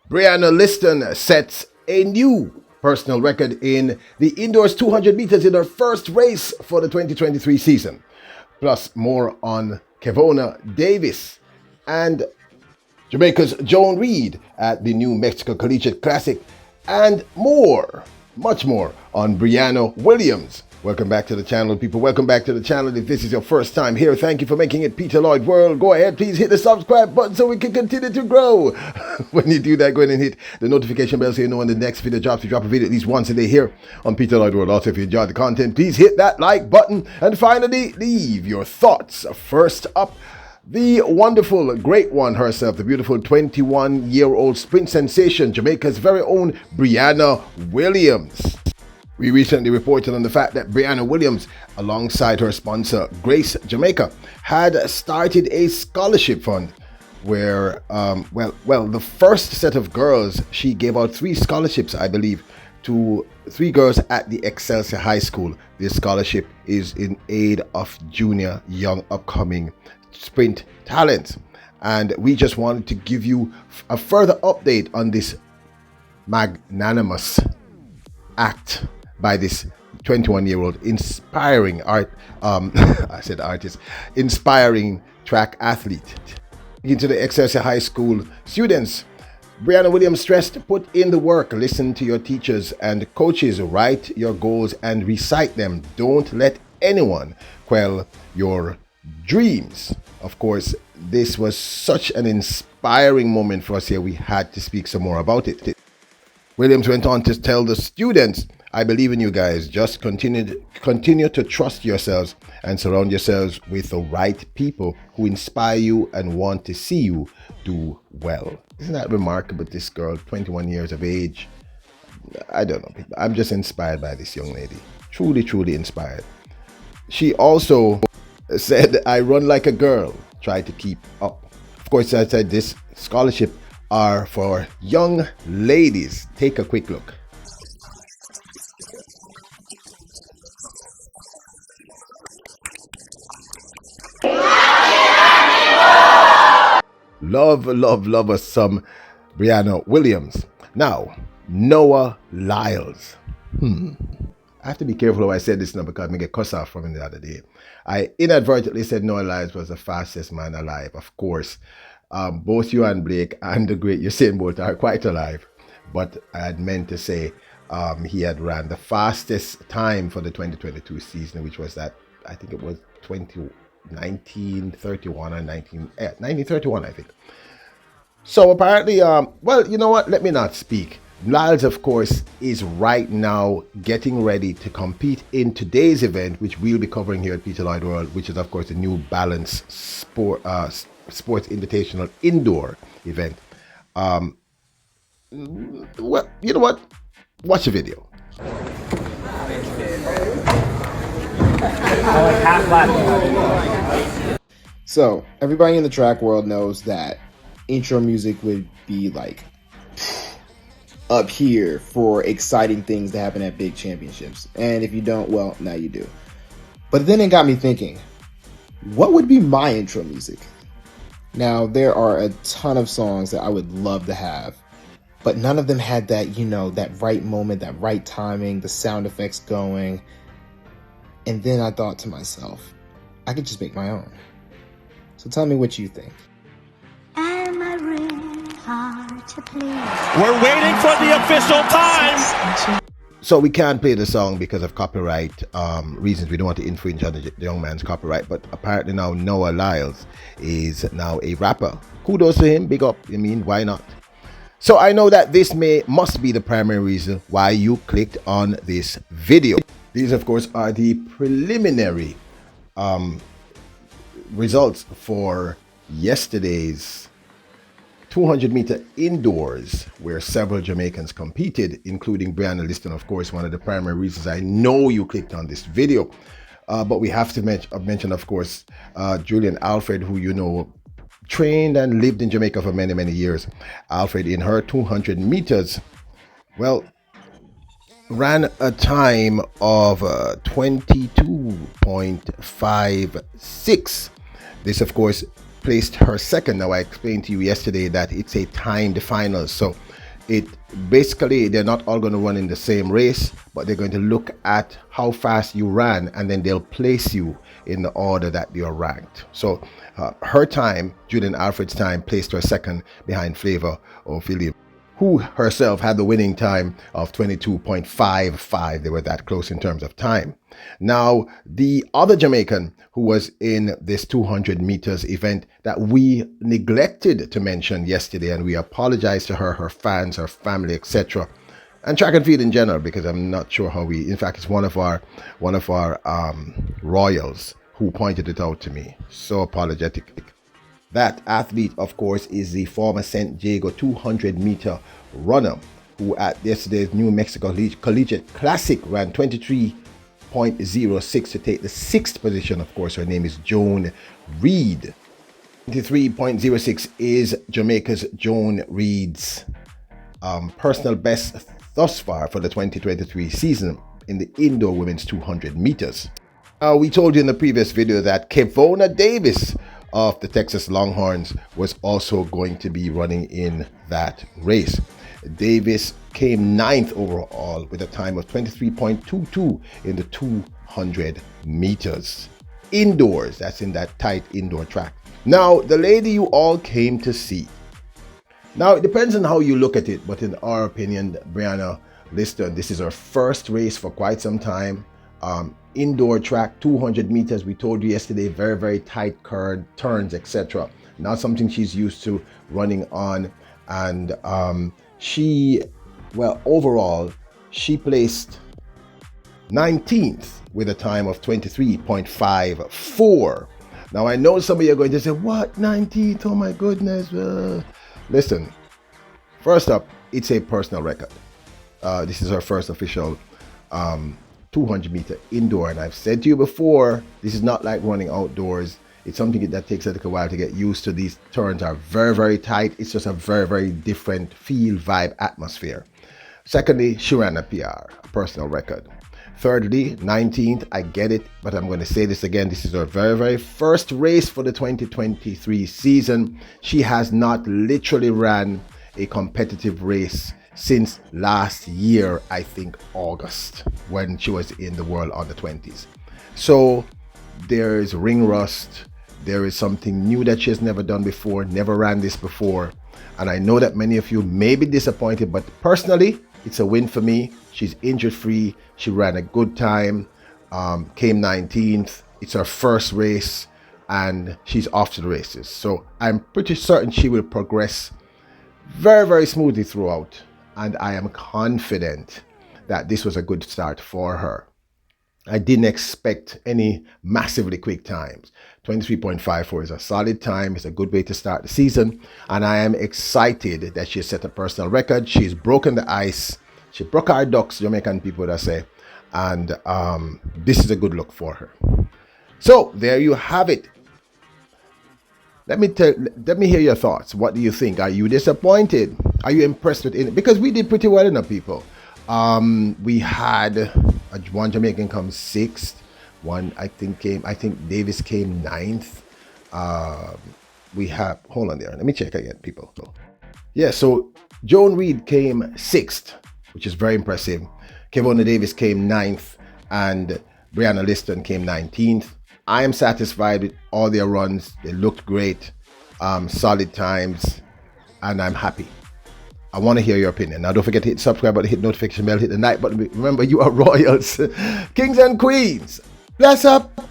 Brianna Lyston sets a new personal record in the indoors 200 meters in her first race for the 2023 season. Plus, more on Kevona Davis and Jamaica's Joan Reed at the New Mexico Collegiate Classic, and more, much more on Briana Williams. Welcome back to the channel, people. Welcome back to the channel. If this is your first time here, thank you for making it Peter Lloyd World. Go ahead, please hit the subscribe button so we can continue to grow. When you do that, go ahead and hit the notification bell so you know when the next video drops. We drop a video at least once a day here on Peter Lloyd World. Also, if you enjoyed the content, please hit that like button. And finally, leave your thoughts. First up, the wonderful, great one herself, the beautiful 21-year-old sprint sensation, Jamaica's very own Briana Williams. We recently reported on the fact that Briana Williams, alongside her sponsor Grace Jamaica, had started a scholarship fund where, the first set of girls, she gave out 3 scholarships, I believe, to 3 girls at the Excelsior High School. This scholarship is in aid of junior, young, upcoming sprint talents. And we just wanted to give you a further update on this magnanimous act by this 21-year-old inspiring inspiring track athlete. Into the Excelsior High School students, Briana Williams stressed, put in the work, listen to your teachers and coaches, write your goals and recite them. Don't let anyone quell your dreams. Of course, this was such an inspiring moment for us here. We had to speak some more about it. Williams went on to tell the students, I believe in you guys. Just continue to trust yourselves and surround yourselves with the right people who inspire you and want to see you do well. Isn't that remarkable? This girl, 21 years of age. I don't know. I'm just inspired by this young lady. Truly, truly inspired. She also said, I run like a girl. Try to keep up. Of course, I said this scholarship are for young ladies. Take a quick look. Love us some Briana Williams. Now, Noah Lyles. I have to be careful how I said this now because I get cussed off from him the other day. I inadvertently said Noah Lyles was the fastest man alive. Of course, both you and Blake and the great Usain Bolt are quite alive. But I had meant to say he had ran the fastest time for the 2022 season, which was that, I think it was 1931 or 1931, I think. So apparently, well, you know what? Let me not speak. Lyles, of course, is right now getting ready to compete in today's event, which we'll be covering here at Peter Lloyd World, which is, of course, the New Balance Sports Invitational Indoor event. Well, you know what? Watch the video. So, everybody in the track world knows that intro music would be like up here for exciting things to happen at big championships. And if you don't, well, now you do. But then it got me thinking, what would be my intro music? Now, there are a ton of songs that I would love to have, but none of them had that, that right moment, that right timing, the sound effects going. And then I thought to myself, I could just make my own. So tell me what you think. Am I really hard to please? We're waiting for the official time. So we can't play the song because of copyright reasons. We don't want to infringe on the young man's copyright. But apparently now Noah Lyles is now a rapper. Kudos to him. Big up. I mean, why not? So I know that this must be the primary reason why you clicked on this video. These, of course, are the preliminary results for yesterday's 200-meter indoors, where several Jamaicans competed, including Briana Lyston, of course, one of the primary reasons I know you clicked on this video. But we have to mention, of course, Julian Alfred, who you know trained and lived in Jamaica for many, many years. Alfred, in her 200 meters, well, ran a time of 22.56. This, of course, placed her second. Now, I explained to you yesterday that it's a timed final, so it basically, they're not all going to run in the same race, but they're going to look at how fast you ran, and then they'll place you in the order that you're ranked. So her time, Julian Alfred's time, placed her second behind Flavor Ophelia, who herself had the winning time of 22.55. They were that close in terms of time. Now, the other Jamaican who was in this 200 meters event that we neglected to mention yesterday, and we apologize to her, her fans, her family, etc., and track and field in general, because I'm not sure how we, in fact, it's one of our royals who pointed it out to me. So apologetic. That athlete, of course, is the former San Diego 200 meter runner who at yesterday's New Mexico Collegiate Classic ran 23.06 to take the 6th position. Of course, her name is Joan Reed. 23.06 is Jamaica's Joan Reed's personal best thus far for the 2023 season in the indoor women's 200 meters. We told you in the previous video that Kevona Davis of the Texas Longhorns was also going to be running in that race. Davis came 9th overall with a time of 23.22 in the 200 meters. Indoors, that's in that tight indoor track. Now, the lady you all came to see. Now, it depends on how you look at it, but in our opinion, Brianna Lyston, this is her first race for quite some time. Indoor track, 200 meters, we told you yesterday, very, very tight curve, turns, etc. Not something she's used to running on. And overall, she placed 19th with a time of 23.54. Now, I know some of you are going to say, what, 19th? Oh my goodness. Listen, first up, it's a personal record. This is her first official 200 meter indoor, and I've said to you before, this is not like running outdoors. It's something that takes a little while to get used to. These turns are very, very tight. It's just a very, very different feel, vibe, atmosphere. Secondly, she ran a PR, a personal record. Thirdly, 19th, I get it, but I'm going to say this again. This is her very, very first race for the 2023 season. She has not literally ran a competitive race since last year, I think August, when she was in the World Under 20s. So there is ring rust. There is something new that she has never done before, never ran this before. And I know that many of you may be disappointed, but personally, it's a win for me. She's injury free. She ran a good time, came 19th. It's her first race, and she's off to the races. So I'm pretty certain she will progress very, very smoothly throughout. And I am confident that this was a good start for her. I didn't expect any massively quick times. 23.54 is a solid time. It's a good way to start the season. And I am excited that she set a personal record. She's broken the ice. She broke our ducks, Jamaican people would say. And this is a good look for her. So there you have it. Let me hear your thoughts. What do you think? Are you disappointed? Are you impressed with it? Because we did pretty well enough, people. We had one Jamaican come 6th. One I think Davis came 9th. We have, hold on there. Let me check again, people. Yeah, so Joan Reed came 6th, which is very impressive. Kevona Davis came 9th, and Brianna Lyston came 19th. I am satisfied with all their runs. They looked great, solid times, and I'm happy. I want to hear your opinion. Now, don't forget to hit subscribe button, hit notification bell, hit the like button. Remember, you are royals, kings and queens. Bless up.